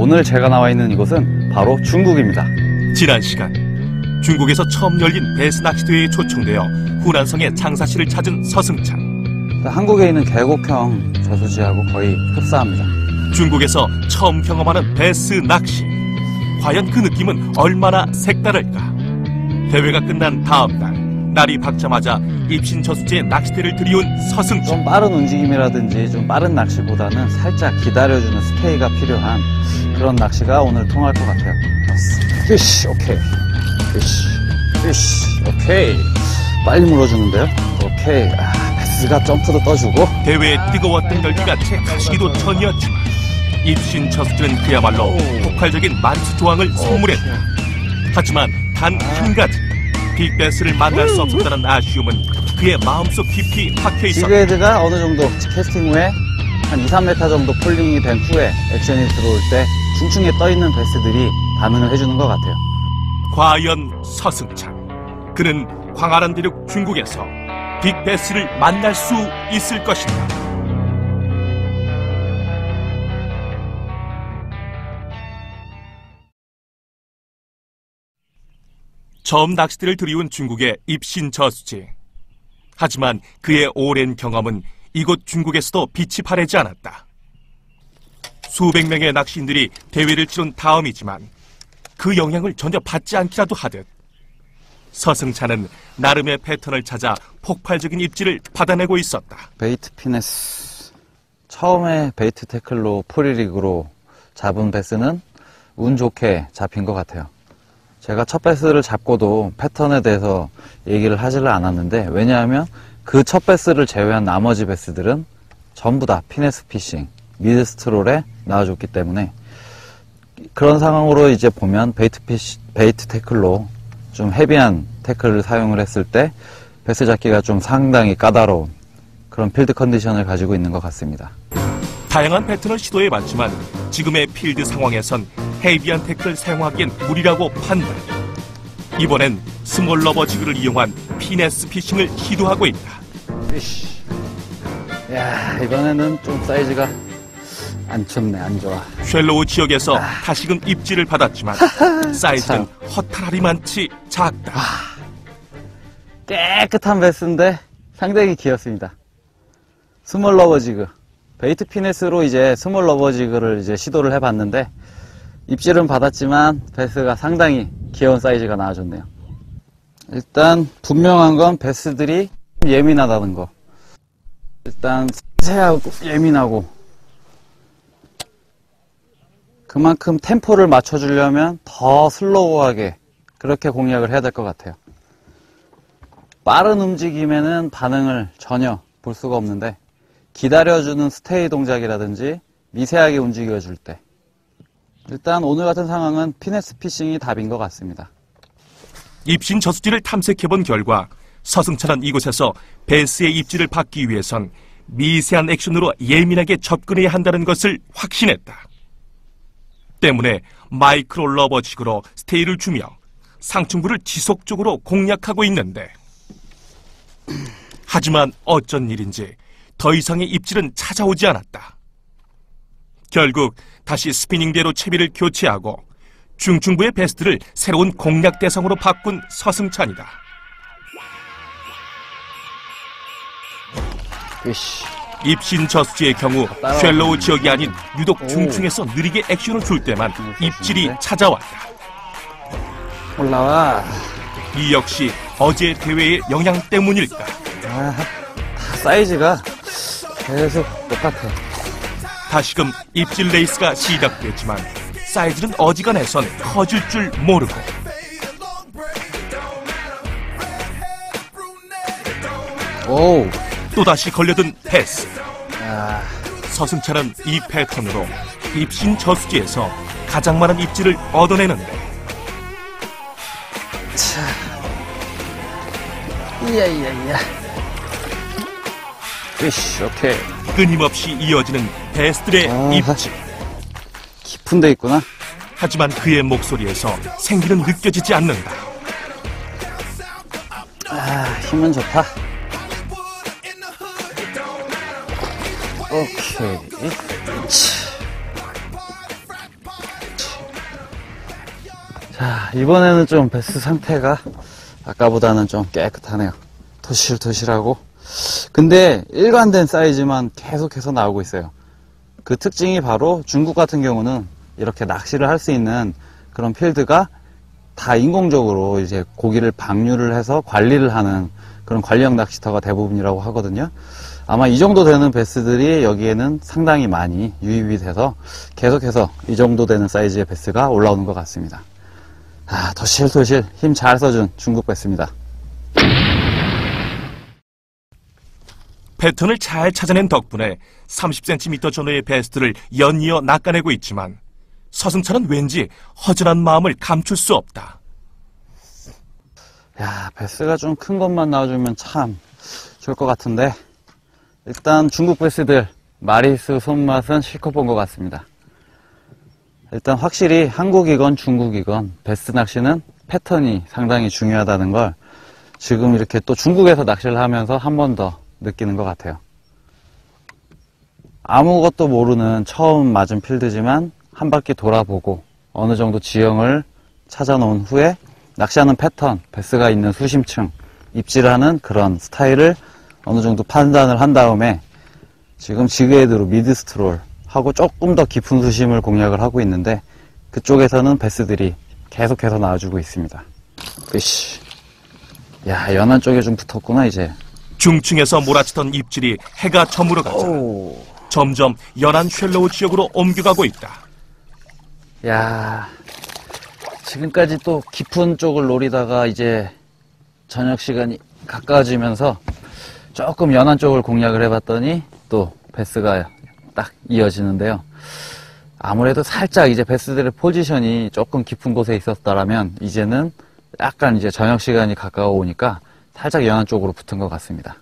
오늘 제가 나와 있는 이곳은 바로 중국입니다. 지난 시간 중국에서 처음 열린 베스 낚시대회에 초청되어 후난성의 장사씨를 찾은 서승찬. 한국에 있는 계곡형 저수지하고 거의 흡사합니다. 중국에서 처음 경험하는 베스 낚시. 과연 그 느낌은 얼마나 색다를까? 대회가 끝난 다음 날 날이 밝자마자 입신 저수지에 낚시대를 들이온 서승찬. 좀 빠른 움직임이라든지 좀 빠른 낚시보다는 살짝 기다려주는 스테이가 필요한 그런 낚시가 오늘 통할 것 같아요. 피쉬, 오케이. 피쉬, 오케이. 빨리 물어주는데요? 오케이. 베스가 점프도 떠주고. 대회의 뜨거웠던 열기가 채 가시기도 전이었지만 입신 저수지는 그야말로 폭발적인 만수 조항을 선물했다. 하지만 단 한 가지, 빅베스를 만날 수 없었다는 아쉬움은 그의 마음속 깊이 박혀있었다. 지그헤드가 어느 정도 캐스팅 후에 한 2, 3m 정도 폴링이 된 후에 액션이 들어올 때 중층에 떠있는 베스들이 반응을 해주는 것 같아요. 과연 서승찬, 그는 광활한 대륙 중국에서 빅베스를 만날 수 있을 것인가? 처음 낚시대를 들이온 중국의 입신 저수지. 하지만 그의 오랜 경험은 이곳 중국에서도 빛이 바래지 않았다. 수백 명의 낚시인들이 대회를 치른 다음이지만 그 영향을 전혀 받지 않기라도 하듯 서승찬은 나름의 패턴을 찾아 폭발적인 입질을 받아내고 있었다. 베이트 피네스. 처음에 베이트 태클로 포리릭으로 잡은 베스는 운 좋게 잡힌 것 같아요. 제가 첫 베스를 잡고도 패턴에 대해서 얘기를 하지를 않았는데, 왜냐하면 그 첫 베스를 제외한 나머지 베스들은 전부 다 피네스 피싱, 미드 스트롤에 나와줬기 때문에, 그런 상황으로 이제 보면 베이트 태클로 좀 헤비한 태클을 사용을 했을 때 베스 잡기가 좀 상당히 까다로운 그런 필드 컨디션을 가지고 있는 것 같습니다. 다양한 패턴을 시도해봤지만 지금의 필드 상황에선 헤비한 태클을 사용하기엔 무리라고 판단. 이번엔 스몰 러버 지그를 이용한 피네스 피싱을 시도하고 있다. 야, 이번에는 좀 사이즈가 안 좋네, 안 좋아. 쉘로우 지역에서 다시금 입질을 받았지만 사이즈는 허탈하리만치 작다. 깨끗한 베스인데 상당히 귀엽습니다. 스몰 러버 지그. 베이트 피네스로 이제 스몰 러버 지그를 이제 시도를 해봤는데 입질은 받았지만 베스가 상당히 귀여운 사이즈가 나와줬네요. 일단 분명한 건 베스들이 예민하다는 거. 일단 세하고 예민하고 그만큼 템포를 맞춰주려면 더 슬로우하게 그렇게 공략을 해야 될 것 같아요. 빠른 움직임에는 반응을 전혀 볼 수가 없는데 기다려주는 스테이 동작이라든지 미세하게 움직여줄 때, 일단 오늘 같은 상황은 피네스 피싱이 답인 것 같습니다. 입신 저수지를 탐색해본 결과 서승찬은 이곳에서 베스의 입질을 받기 위해선 미세한 액션으로 예민하게 접근해야 한다는 것을 확신했다. 때문에 마이크로 러버 지그로 스테이를 주며 상층부를 지속적으로 공략하고 있는데, 하지만 어쩐 일인지 더 이상의 입질은 찾아오지 않았다. 결국 다시 스피닝대로 채비를 교체하고 중층부의 베스트를 새로운 공략 대상으로 바꾼 서승찬이다. 입신 저수지의 경우 쉘로우 지역이 아닌 유독 중층에서 느리게 액션을 줄 때만 입질이 찾아왔다. 올라와. 이 역시 어제 대회의 영향 때문일까? 사이즈가 계속 똑같아. 다시금 입질 레이스가 시작됐지만 사이즈는 어지간해선 커질 줄 모르고, 오. 또다시 걸려든 패스. 서승찬은 이 패턴으로 입신 저수지에서 가장 많은 입질을 얻어내는데, 이야. 피쉬, 오케이. 끊임없이 이어지는 베스들의 입질. 깊은 데 있구나. 하지만 그의 목소리에서 생기는 느껴지지 않는다. 힘은 좋다. 오케이. 자, 이번에는 좀 베스 상태가 아까보다는 좀 깨끗하네요. 토실토실하고. 근데 일관된 사이즈만 계속해서 나오고 있어요. 그 특징이 바로 중국 같은 경우는 이렇게 낚시를 할 수 있는 그런 필드가 다 인공적으로 이제 고기를 방류를 해서 관리를 하는 그런 관리형 낚시터가 대부분이라고 하거든요. 아마 이 정도 되는 베스들이 여기에는 상당히 많이 유입이 돼서 계속해서 이 정도 되는 사이즈의 베스가 올라오는 것 같습니다. 아, 토실토실 힘 잘 써준 중국 베스입니다. 패턴을 잘 찾아낸 덕분에 30cm 전후의 베스트를 연이어 낚아내고 있지만 서승찬은 왠지 허전한 마음을 감출 수 없다. 야, 베스가 좀 큰 것만 나와주면 참 좋을 것 같은데 일단 중국 베스들 마리수 손맛은 실컷 본 것 같습니다. 일단 확실히 한국이건 중국이건 베스 낚시는 패턴이 상당히 중요하다는 걸 지금 이렇게 또 중국에서 낚시를 하면서 한 번 더 느끼는 것 같아요. 아무것도 모르는 처음 맞은 필드지만 한 바퀴 돌아보고 어느 정도 지형을 찾아놓은 후에 낚시하는 패턴, 베스가 있는 수심층, 입질하는 그런 스타일을 어느 정도 판단을 한 다음에 지금 지그헤드로 미드 스트롤 하고 조금 더 깊은 수심을 공략을 하고 있는데 그쪽에서는 베스들이 계속해서 나와주고 있습니다. 으이씨. 야, 연안 쪽에 좀 붙었구나 이제. 중층에서 몰아치던 입질이 해가 저물어가자 점점 연안 쉘로우 지역으로 옮겨가고 있다. 야, 지금까지 또 깊은 쪽을 노리다가 이제 저녁 시간이 가까워지면서 조금 연안 쪽을 공략을 해봤더니 또 베스가 딱 이어지는데요. 아무래도 살짝 이제 베스들의 포지션이 조금 깊은 곳에 있었다라면 이제는 약간 이제 저녁 시간이 가까워 오니까 살짝 연안 쪽으로 붙은 것 같습니다.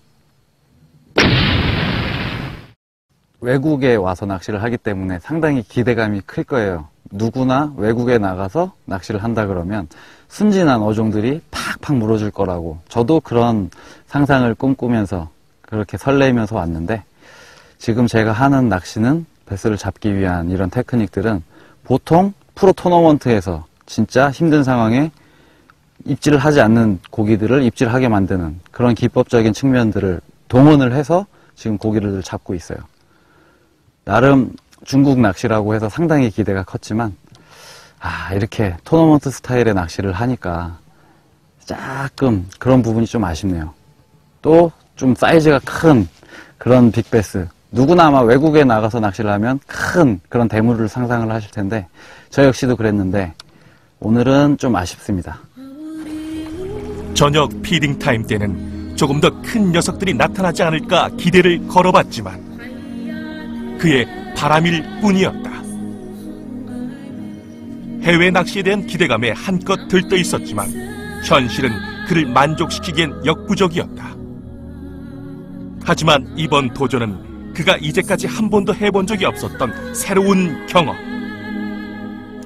외국에 와서 낚시를 하기 때문에 상당히 기대감이 클 거예요. 누구나 외국에 나가서 낚시를 한다 그러면 순진한 어종들이 팍팍 물어줄 거라고 저도 그런 상상을 꿈꾸면서 그렇게 설레면서 왔는데 지금 제가 하는 낚시는 베스를 잡기 위한 이런 테크닉들은 보통 프로 토너먼트에서 진짜 힘든 상황에 입질을 하지 않는 고기들을 입질하게 만드는 그런 기법적인 측면들을 동원을 해서 지금 고기를 잡고 있어요. 나름 중국 낚시라고 해서 상당히 기대가 컸지만 이렇게 토너먼트 스타일의 낚시를 하니까 조금 그런 부분이 좀 아쉽네요. 또 좀 사이즈가 큰 그런 빅베스, 누구나 아마 외국에 나가서 낚시를 하면 큰 그런 대물을 상상을 하실 텐데 저 역시도 그랬는데 오늘은 좀 아쉽습니다. 저녁 피딩 타임 때는 조금 더 큰 녀석들이 나타나지 않을까 기대를 걸어봤지만 그의 바람일 뿐이었다. 해외 낚시에 대한 기대감에 한껏 들떠 있었지만 현실은 그를 만족시키기엔 역부족이었다. 하지만 이번 도전은 그가 이제까지 한 번도 해본 적이 없었던 새로운 경험.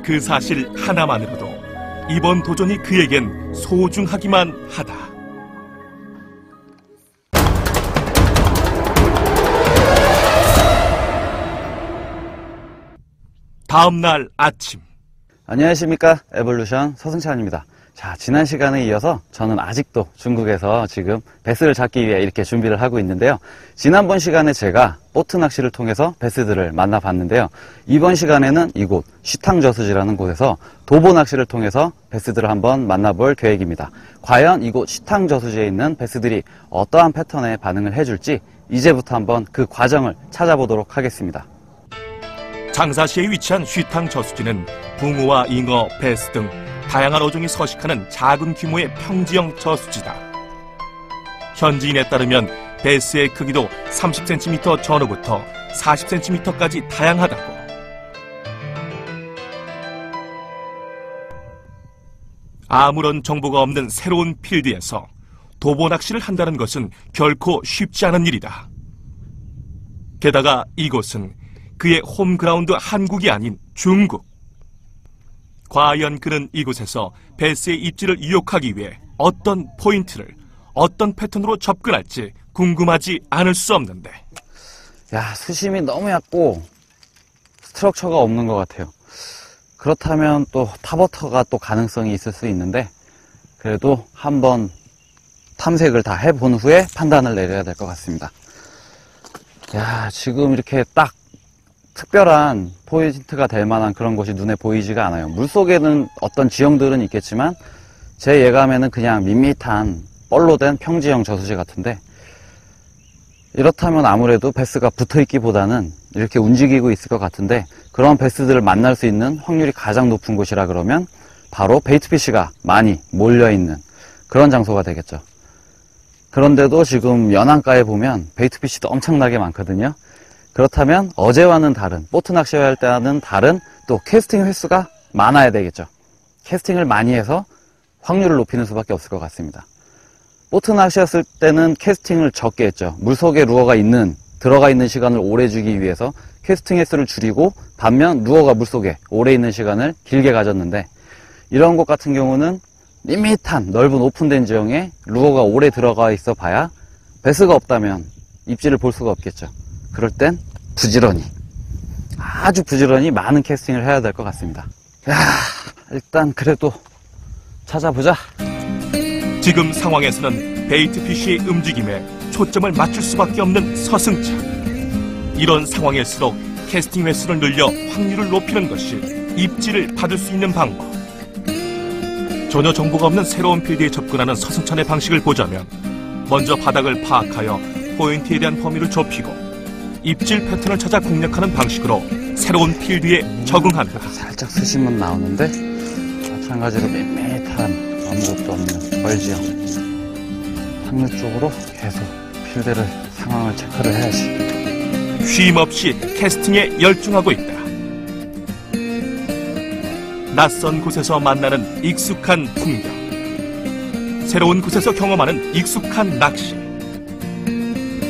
그 사실 하나만으로도 이번 도전이 그에겐 소중하기만 하다. 다음 날 아침. 안녕하십니까, 에볼루션 서승찬입니다. 자, 지난 시간에 이어서 저는 아직도 중국에서 지금 베스를 잡기 위해 이렇게 준비를 하고 있는데요. 지난번 시간에 제가 보트 낚시를 통해서 베스들을 만나봤는데요. 이번 시간에는 이곳 쉬탕저수지라는 곳에서 도보 낚시를 통해서 베스들을 한번 만나볼 계획입니다. 과연 이곳 쉬탕저수지에 있는 베스들이 어떠한 패턴에 반응을 해줄지 이제부터 한번 그 과정을 찾아보도록 하겠습니다. 장사시에 위치한 쉬탕 저수지는 붕어와 잉어, 베스 등 다양한 어종이 서식하는 작은 규모의 평지형 저수지다. 현지인에 따르면 베스의 크기도 30cm 전후부터 40cm까지 다양하다고. 아무런 정보가 없는 새로운 필드에서 도보 낚시를 한다는 것은 결코 쉽지 않은 일이다. 게다가 이곳은 그의 홈그라운드 한국이 아닌 중국. 과연 그는 이곳에서 베스의 입질을 유혹하기 위해 어떤 포인트를, 어떤 패턴으로 접근할지 궁금하지 않을 수 없는데. 야, 수심이 너무 얕고 스트럭처가 없는 것 같아요. 그렇다면 또 탑워터가 또 가능성이 있을 수 있는데, 그래도 한번 탐색을 다 해본 후에 판단을 내려야 될 것 같습니다. 야, 지금 이렇게 딱 특별한 포인트가 될 만한 그런 곳이 눈에 보이지가 않아요. 물속에는 어떤 지형들은 있겠지만 제 예감에는 그냥 밋밋한 뻘로 된 평지형 저수지 같은데, 이렇다면 아무래도 베스가 붙어있기보다는 이렇게 움직이고 있을 것 같은데, 그런 베스들을 만날 수 있는 확률이 가장 높은 곳이라 그러면 바로 베이트피쉬가 많이 몰려있는 그런 장소가 되겠죠. 그런데도 지금 연안가에 보면 베이트피쉬도 엄청나게 많거든요. 그렇다면 어제와는 다른, 보트 낚시할 때와는 다른 또 캐스팅 횟수가 많아야 되겠죠. 캐스팅을 많이 해서 확률을 높이는 수밖에 없을 것 같습니다. 보트 낚시했을 때는 캐스팅을 적게 했죠. 물속에 루어가 들어가 있는 시간을 오래 주기 위해서 캐스팅 횟수를 줄이고, 반면 루어가 물속에 오래 있는 시간을 길게 가졌는데, 이런 곳 같은 경우는 밋밋한 넓은 오픈된 지형에 루어가 오래 들어가 있어 봐야 베스가 없다면 입질을 볼 수가 없겠죠. 그럴 땐 부지런히, 아주 부지런히 많은 캐스팅을 해야 될 것 같습니다. 야, 일단 그래도 찾아보자. 지금 상황에서는 베이트피쉬의 움직임에 초점을 맞출 수밖에 없는 서승찬. 이런 상황일수록 캐스팅 횟수를 늘려 확률을 높이는 것이 입질을 받을 수 있는 방법. 전혀 정보가 없는 새로운 필드에 접근하는 서승찬의 방식을 보자면, 먼저 바닥을 파악하여 포인트에 대한 범위를 좁히고 입질 패턴을 찾아 공략하는 방식으로 새로운 필드에 적응한다. 살짝 수심은 나오는데 마찬가지로 밋밋한 아무것도 없는 벌지형 확률 쪽으로 계속 필드를 상황을 체크를 해야지. 쉼없이 캐스팅에 열중하고 있다. 낯선 곳에서 만나는 익숙한 풍경, 새로운 곳에서 경험하는 익숙한 낚시.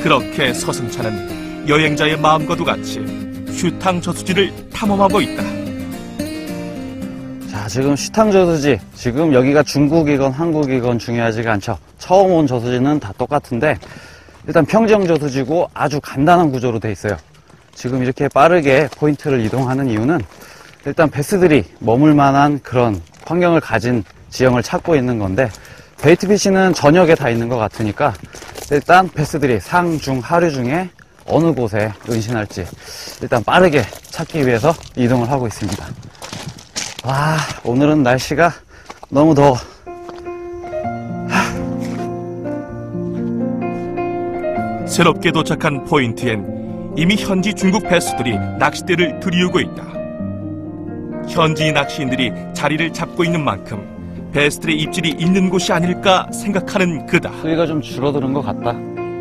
그렇게 서승찬은 여행자의 마음과도 같이 슈탕 저수지를 탐험하고 있다. 자, 지금 슈탕 저수지, 지금 여기가 중국이건 한국이건 중요하지가 않죠. 처음 온 저수지는 다 똑같은데, 일단 평지형 저수지고 아주 간단한 구조로 돼 있어요. 지금 이렇게 빠르게 포인트를 이동하는 이유는 일단 베스들이 머물 만한 그런 환경을 가진 지형을 찾고 있는 건데, 베이트피쉬는 저녁에 다 있는 것 같으니까 일단 베스들이 상, 중, 하류 중에 어느 곳에 은신할지 일단 빠르게 찾기 위해서 이동을 하고 있습니다. 와, 오늘은 날씨가 너무 더워. 새롭게 도착한 포인트엔 이미 현지 중국 베스들이 낚싯대를 들이우고 있다. 현지 낚시인들이 자리를 잡고 있는 만큼 베스들의 입질이 있는 곳이 아닐까 생각하는 그다. 수위가 좀 줄어드는 것 같다.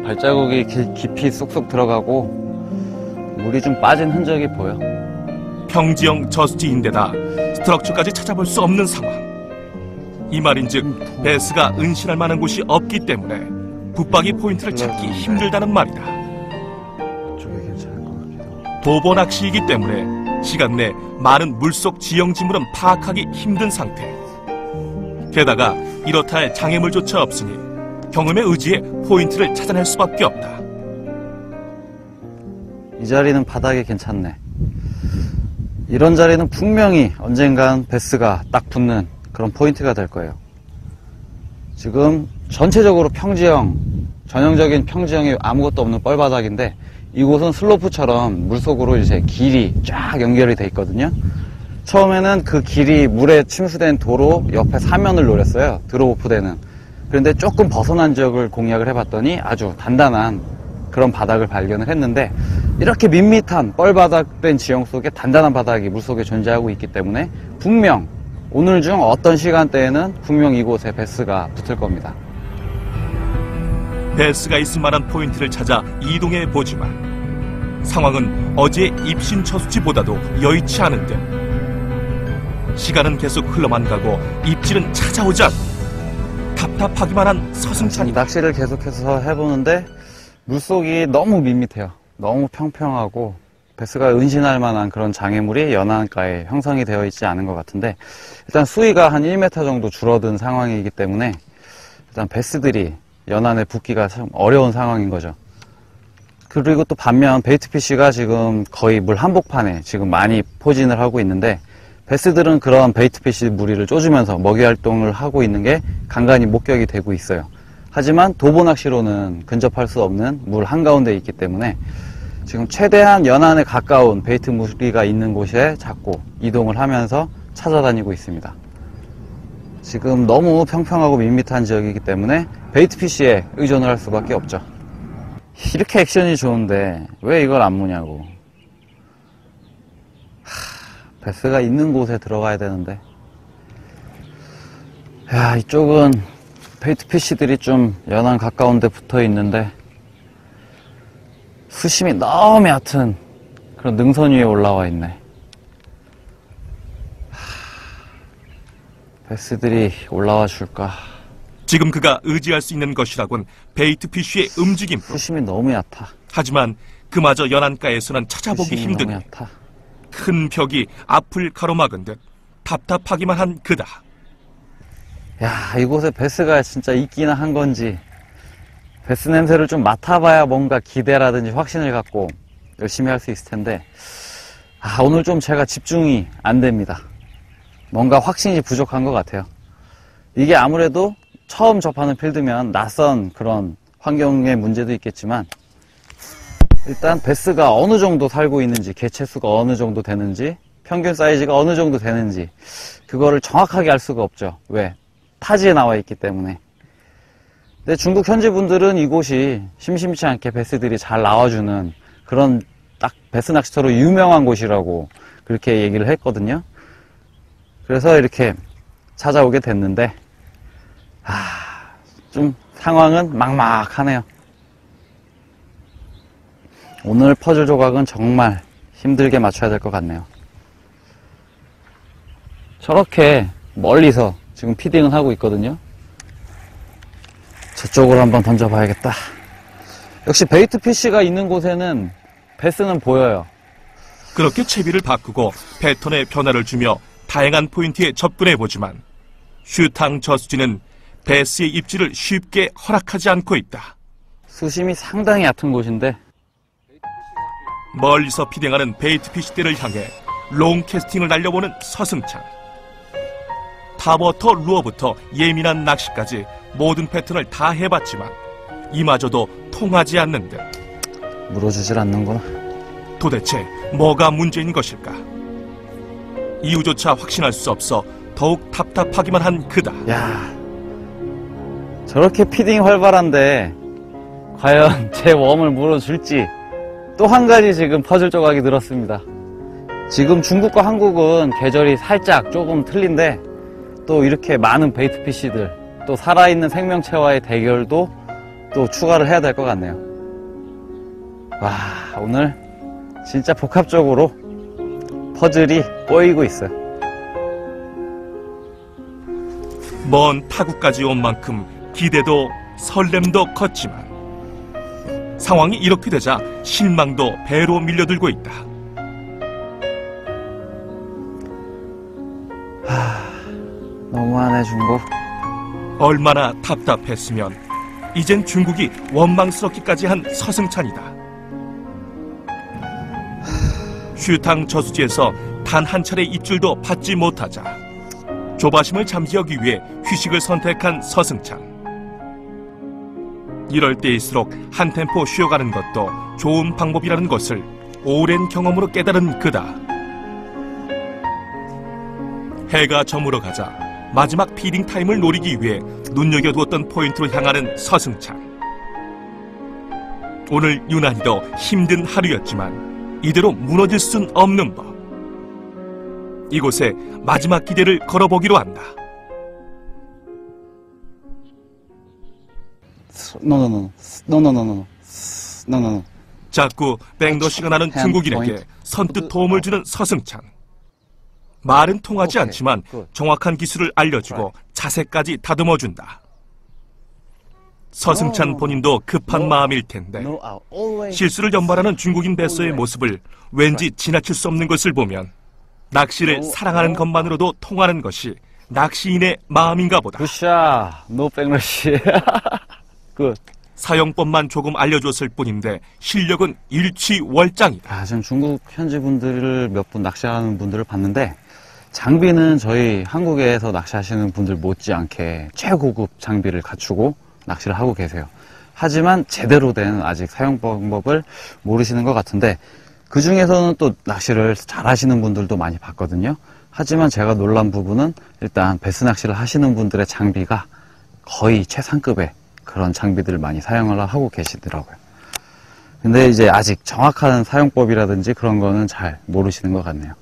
발자국이 깊이 쏙쏙 들어가고 물이 좀 빠진 흔적이 보여. 평지형 저수지인데다 스트럭처까지 찾아볼 수 없는 상황. 이 말인즉 베스가 은신할 만한 곳이 없기 때문에 붙박이 포인트를 찾기 힘들다는 말이다. 쪽이 괜찮을 것 같기도 하고. 도보 낚시이기 때문에 시간 내 많은 물속 지형 지물은 파악하기 힘든 상태. 게다가 이렇다 할 장애물조차 없으니 경험에 의지해 포인트를 찾아낼 수밖에 없다. 이 자리는 바닥이 괜찮네. 이런 자리는 분명히 언젠간 베스가 딱 붙는 그런 포인트가 될 거예요. 지금 전체적으로 평지형, 전형적인 평지형이 아무것도 없는 뻘바닥인데, 이곳은 슬로프처럼 물속으로 이제 길이 쫙 연결이 돼 있거든요. 처음에는 그 길이 물에 침수된 도로 옆에 사면을 노렸어요. 드롭오프되는. 그런데 조금 벗어난 지역을 공략을 해봤더니 아주 단단한 그런 바닥을 발견을 했는데, 이렇게 밋밋한 뻘바닥된 지형 속에 단단한 바닥이 물속에 존재하고 있기 때문에 분명 오늘 중 어떤 시간대에는 분명 이곳에 베스가 붙을 겁니다. 베스가 있을 만한 포인트를 찾아 이동해 보지만 상황은 어제 입신 저수지보다도 여의치 않은 듯. 시간은 계속 흘러만 가고 입질은 찾아오지 않고 답답하기만 한 서승찬이. 낚시를 계속해서 해보는데 물속이 너무 밋밋해요. 너무 평평하고 베스가 은신할 만한 그런 장애물이 연안가에 형성이 되어 있지 않은 것 같은데, 일단 수위가 한 1m 정도 줄어든 상황이기 때문에 일단 베스들이 연안에 붙기가 참 어려운 상황인 거죠. 그리고 또 반면 베이트피쉬가 지금 거의 물 한복판에 지금 많이 포진을 하고 있는데, 베스들은 그런 베이트피시 무리를 쪼주면서 먹이 활동을 하고 있는 게 간간히 목격이 되고 있어요. 하지만 도보 낚시로는 근접할 수 없는 물 한가운데 있기 때문에 지금 최대한 연안에 가까운 베이트 무리가 있는 곳에 잡고 이동을 하면서 찾아다니고 있습니다. 지금 너무 평평하고 밋밋한 지역이기 때문에 베이트피시에 의존을 할 수밖에 없죠. 이렇게 액션이 좋은데 왜 이걸 안 무냐고. 베스가 있는 곳에 들어가야 되는데. 야, 이쪽은 베이트피시들이 좀 연안 가까운 데 붙어 있는데 수심이 너무 얕은 그런 능선 위에 올라와 있네. 베스들이 올라와 줄까? 지금 그가 의지할 수 있는 것이라곤 베이트피쉬의 움직임. 수심이 너무 얕아. 하지만 그마저 연안가에서는 찾아보기 수심이 힘든 너무 얕아. 큰 벽이 앞을 가로막은 듯 답답하기만 한 그다. 야, 이곳에 베스가 진짜 있기는 한 건지 베스 냄새를 좀 맡아봐야 뭔가 기대라든지 확신을 갖고 열심히 할 수 있을 텐데 오늘 좀 제가 집중이 안 됩니다. 뭔가 확신이 부족한 것 같아요. 이게 아무래도 처음 접하는 필드면 낯선 그런 환경의 문제도 있겠지만 일단 베스가 어느 정도 살고 있는지, 개체수가 어느 정도 되는지, 평균 사이즈가 어느 정도 되는지 그거를 정확하게 알 수가 없죠. 왜? 타지에 나와 있기 때문에. 근데 중국 현지 분들은 이곳이 심심치 않게 베스들이 잘 나와주는 그런 딱 베스 낚시터로 유명한 곳이라고 그렇게 얘기를 했거든요. 그래서 이렇게 찾아오게 됐는데 좀 상황은 막막하네요. 오늘 퍼즐 조각은 정말 힘들게 맞춰야 될 것 같네요. 저렇게 멀리서 지금 피딩을 하고 있거든요. 저쪽으로 한번 던져봐야겠다. 역시 베이트 피쉬가 있는 곳에는 베스는 보여요. 그렇게 채비를 바꾸고 패턴에 변화를 주며 다양한 포인트에 접근해보지만 슈탕 저수지는 베스의 입질을 쉽게 허락하지 않고 있다. 수심이 상당히 얕은 곳인데 멀리서 피딩하는 베이트피쉬대를 향해 롱캐스팅을 날려보는 서승찬. 탑워터 루어부터 예민한 낚시까지 모든 패턴을 다 해봤지만 이마저도 통하지 않는 듯. 물어주질 않는구나. 도대체 뭐가 문제인 것일까? 이유조차 확신할 수 없어 더욱 답답하기만 한 그다. 야, 저렇게 피딩이 활발한데 과연 제 웜을 물어줄지. 또 한 가지 지금 퍼즐 조각이 늘었습니다. 지금 중국과 한국은 계절이 살짝 조금 틀린데 또 이렇게 많은 베이트피쉬들, 또 살아있는 생명체와의 대결도 또 추가를 해야 될 것 같네요. 와, 오늘 진짜 복합적으로 퍼즐이 꼬이고 있어요. 먼 타국까지 온 만큼 기대도 설렘도 컸지만 상황이 이렇게 되자 실망도 배로 밀려들고 있다. 너무하네, 중국. 얼마나 답답했으면 이젠 중국이 원망스럽기까지 한 서승찬이다. 슈탕 저수지에서 단 한 차례 입질도 받지 못하자 조바심을 잠재우기 위해 휴식을 선택한 서승찬. 이럴 때일수록 한 템포 쉬어가는 것도 좋은 방법이라는 것을 오랜 경험으로 깨달은 그다. 해가 저물어 가자 마지막 피딩 타임을 노리기 위해 눈여겨두었던 포인트로 향하는 서승찬. 오늘 유난히도 힘든 하루였지만 이대로 무너질 순 없는 법. 이곳에 마지막 기대를 걸어보기로 한다. 노노노노노노노노노노노노. 자꾸 백너시가 나는 중국인에게 선뜻 도움을 주는 서승찬. 말은 통하지 않지만 정확한 기술을 알려주고 자세까지 다듬어준다. 서승찬 본인도 급한 마음일 텐데 실수를 연발하는 중국인 베서의 모습을 왠지 지나칠 수 없는 것을 보면 낚시를 사랑하는 것만으로도 통하는 것이 낚시인의 마음인가 보다. 굿샷, 노 백러시. 굿. 사용법만 조금 알려줬을 뿐인데 실력은 일취월장이다. 전 중국 현지 분들을 몇 분 낚시하는 분들을 봤는데 장비는 저희 한국에서 낚시하시는 분들 못지않게 최고급 장비를 갖추고 낚시를 하고 계세요. 하지만 제대로 된 아직 사용 방법을 모르시는 것 같은데, 그 중에서는 또 낚시를 잘 하시는 분들도 많이 봤거든요. 하지만 제가 놀란 부분은 일단 베스 낚시를 하시는 분들의 장비가 거의 최상급의 그런 장비들을 많이 사용을 하고 계시더라고요. 근데 이제 아직 정확한 사용법이라든지 그런 거는 잘 모르시는 것 같네요.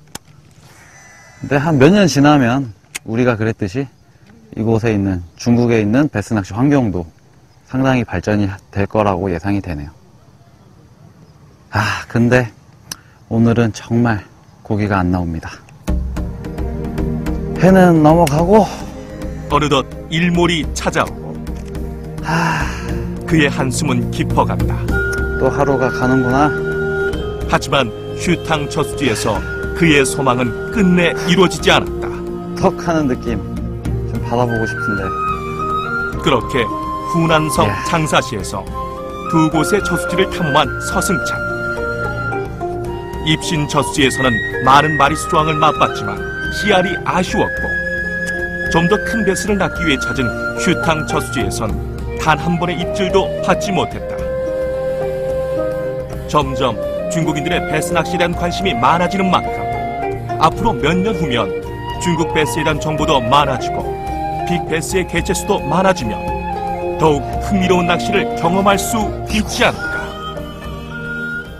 근데 한 몇 년 지나면 우리가 그랬듯이 이곳에 있는, 중국에 있는 베스 낚시 환경도 상당히 발전이 될 거라고 예상이 되네요. 근데 오늘은 정말 고기가 안 나옵니다. 해는 넘어가고 어느덧 일몰이 찾아오고 그의 한숨은 깊어간다. 또 하루가 가는구나. 하지만 휴탕 저수지에서 그의 소망은 끝내 이루어지지 않았다. 턱 하는 느낌 좀 받아보고 싶은데. 그렇게 후난성 야. 장사시에서 두 곳의 저수지를 탐험한 서승찬. 입신 저수지에서는 많은 마리수 조항을 맛봤지만 씨알이 아쉬웠고, 좀 더 큰 배스를 낳기 위해 찾은 휴탕 저수지에선 단 한 번의 입질도 받지 못했다. 점점 중국인들의 배스 낚시에 대한 관심이 많아지는 만큼 앞으로 몇 년 후면 중국 배스에 대한 정보도 많아지고 빅배스의 개체수도 많아지면 더욱 흥미로운 낚시를 경험할 수 있지 않을까.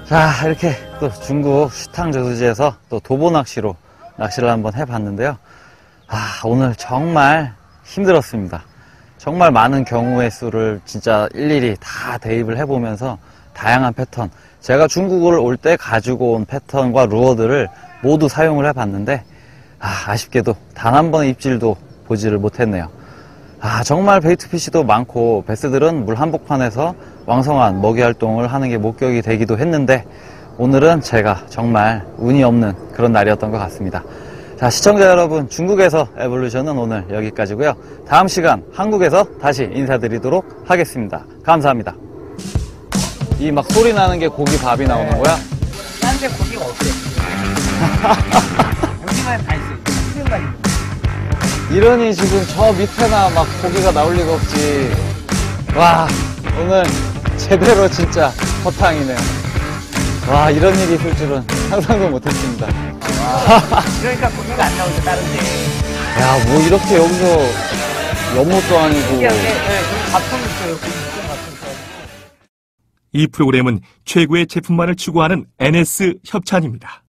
자, 이렇게 또 중국 휴탕 저수지에서 또 도보 낚시로 낚시를 한번 해봤는데요. 오늘 정말 힘들었습니다. 정말 많은 경우의 수를 진짜 일일이 다 대입을 해보면서 다양한 패턴, 제가 중국을 올 때 가지고 온 패턴과 루어들을 모두 사용을 해봤는데 아쉽게도 단 한 번의 입질도 보지를 못했네요. 정말 베이트피쉬도 많고 베스들은 물 한복판에서 왕성한 먹이 활동을 하는 게 목격이 되기도 했는데, 오늘은 제가 정말 운이 없는 그런 날이었던 것 같습니다. 자, 시청자 여러분, 중국에서 에볼루션은 오늘 여기까지고요. 다음 시간 한국에서 다시 인사드리도록 하겠습니다. 감사합니다. 이 막 소리 나는 게 고기 밥이 나오는 거야? 딴 데 고기가 없어요. 여기만 다 있어요. 수령만 있는 거. 이러니 지금 저 밑에나 막 고기가 나올 리가 없지. 와, 오늘 제대로 진짜 허탕이네요. 와, 이런 일이 있을 줄은 상상도 못했습니다. 그러니까 고기가 안 나오죠, 다른 데. 야, 뭐 이렇게 여기서 연못도 아니고. 여기 가품 있어요. 가품 있어요. 이 프로그램은 최고의 제품만을 추구하는 NS 협찬입니다.